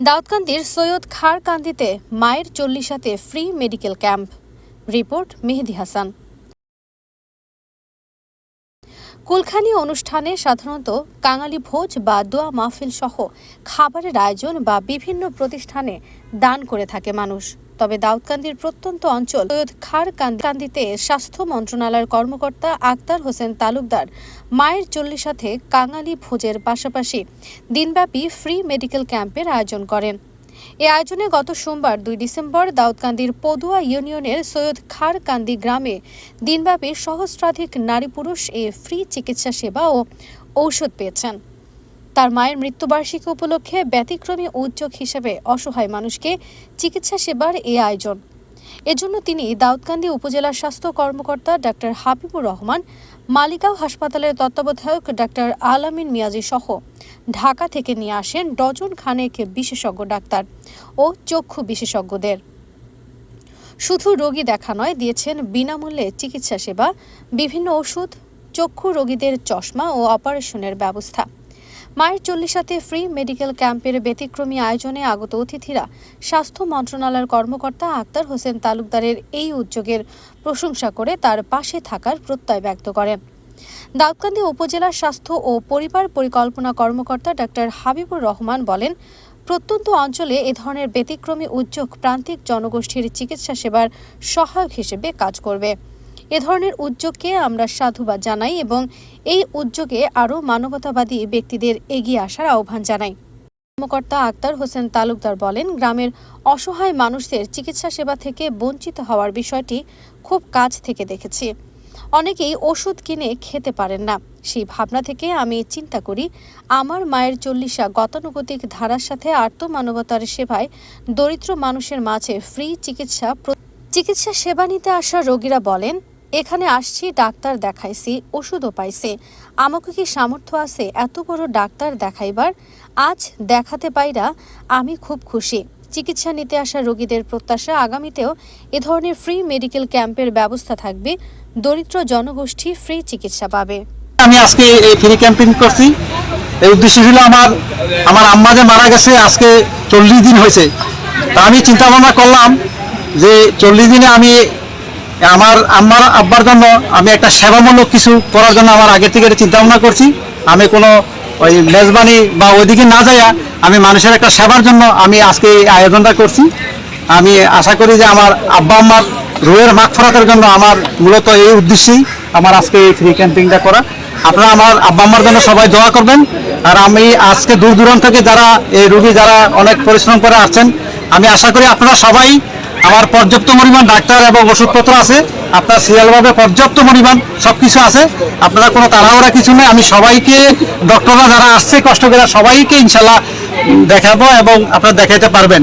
দাউদকান্দির সৈয়দ খারকান্দিতে মায়ের চল্লিশাতে free medical camp. Report Mehedi Hasan. কুলখানি অনুষ্ঠানে সাধারণত কাঙালি ভোজ বা দোয়া মাহফিল সহ খাবারের আয়োজন বা বিভিন্ন প্রতিষ্ঠানে দান করে থাকে মানুষ। তবে দাউদকান্দির প্রত্যন্ত অঞ্চল সৈয়দ খারকান্দিতে স্বাস্থ্য মন্ত্রণালয়ের কর্মকর্তা আক্তার হোসেন তালুকদার মায়ের চল্লিশাতে কাঙালি ভোজের পাশাপাশি দিনব্যাপী ফ্রি মেডিকেল ক্যাম্পের আয়োজন করেন। এ আয়োজনে গত সোমবার 2 ডিসেম্বর দাউদকান্দির পদুয়া ইউনিয়নের সৈয়দ খারকান্দি গ্রামে দিনব্যাপী সহস্রাধিক নারী পুরুষ এ ফ্রি চিকিৎসা সেবা ও ঔষধ পেয়েছেন। তার মায়ের মৃত্যুবার্ষিকী উপলক্ষে ব্যতিক্রমী উদ্যোগ হিসেবে অসহায় মানুষকে চিকিৎসা সেবার এই আয়োজন। এজন্য তিনি দাউদকান্দি উপজেলা স্বাস্থ্য কর্মকর্তা ডাক্তার হাবিবুর রহমান, মালিগাঁও হাসপাতালের তত্ত্বাবধায়ক ডাক্তার আলামিন মিয়াজি সহ ঢাকা থেকে নিয়ে আসেন ডজন খানেক বিশেষজ্ঞ ডাক্তার ও চক্ষু বিশেষজ্ঞদের। শুধু রোগী দেখা নয়, দিয়েছেন বিনামূল্যে চিকিৎসা সেবা, বিভিন্ন ওষুধ, চক্ষু রোগীদের চশমা ও অপারেশনের ব্যবস্থা। মায়ের চল্লিশাতে ফ্রি মেডিকেল ক্যাম্পের ব্যতিক্রমী আয়োজনে আগত অতিথিরা স্বাস্থ্য মন্ত্রণালয়ের কর্মকর্তা আক্তার হোসেন তালুকদারের এই উদ্যোগের প্রশংসা করে তার পাশে থাকার প্রত্যয় ব্যক্ত করেন। দাউদকান্দি উপজেলা স্বাস্থ্য ও পরিবার পরিকল্পনা কর্মকর্তা ডাক্তার হাবিবুর রহমান বলেন, প্রত্যন্ত অঞ্চলে এ ধরনের ব্যতিক্রমী উদ্যোগ প্রান্তিক জনগোষ্ঠীর চিকিৎসা সেবার সহায়ক হিসেবে কাজ করবে। এ ধরনের উদ্যোগকে আমরা সাধুবাদ জানাই এবং এই উদ্যোগে আরও মানবতাবাদী ব্যক্তিদের এগিয়ে আসার আহ্বান জানাই। কর্মকর্তা আক্তার হোসেন তালুকদার বলেন, গ্রামের অসহায় মানুষদের চিকিৎসা সেবা থেকে বঞ্চিত হওয়ার বিষয়টি খুব কাছ থেকে দেখেছি। অনেকেই ওষুধ কিনে খেতে পারেন না। সেই ভাবনা থেকে আমি চিন্তা করি, আমার মায়ের চল্লিশা গতানুগতিক ধারার সাথে আর্তমানবতার সেবায় দরিদ্র মানুষের মাঝে ফ্রি চিকিৎসা সেবা নিতে আসা রোগীরা বলেন, এখানে আসছি, ডাক্তার দেখাইছি, ওষুধও পাইছি, আমাকে কি সামর্থ্য আছে এত বড় ডাক্তার দেখাইবার? আজ দেখাতে পাইরা আমি খুব খুশি। চিকিৎসা নিতে আসা রোগীদের প্রত্যাশা, আগামীতেও এ ধরনের ফ্রি মেডিকেল ক্যাম্পের ব্যবস্থা থাকবে, দরিদ্র জনগোষ্ঠী ফ্রি চিকিৎসা পাবে। আমি আজকে এই ফ্রি ক্যাম্পিং করছি, এই উদ্দেশ্য ছিল আমার আম্মা যে মারা গেছে আজকে 40 দিন হয়েছে। তা আমি চিন্তা ভাবনা করলাম যে 40 দিনে আমি আমার আম্মার আব্বার জন্য আমি একটা সেবামূলক কিছু করার জন্য আমার আগে থেকে চিন্তা ভাবনা করছি। আমি কোনো ওই মেজবানি বা ওইদিকে না যাইয়া আমি মানুষের একটা সেবার জন্য আমি আজকে এই আয়োজনটা করছি। আমি আশা করি যে আমার আব্বা আম্মার রুহের মাগফিরাতের জন্য আমার মূলত এই উদ্দেশ্যেই আমার আজকে এই ফ্রি ক্যাম্পিংটা করা। আপনারা আমার আব্বা আম্মার জন্য সবাই দোয়া করবেন। আর আমি আজকে দূর দূরান্ত থেকে যারা এই রোগী যারা অনেক পরিশ্রম করে আসছেন, আমি আশা করি আপনারা সবাই, আমার পর্যাপ্ত পরিমাণ ডাক্তার এবং ওষুধপত্র আছে, আপনার সিরিয়ালভাবে পর্যাপ্ত পরিমাণ সব কিছু আছে, আপনারা কোনো তাড়াহুড়া কিছু নেই। আমি সবাইকে, ডক্টররা যারা আসছে কষ্ট করে সবাইকে ইনশাল্লাহ দেখাবো এবং আপনারা দেখাতে পারবেন।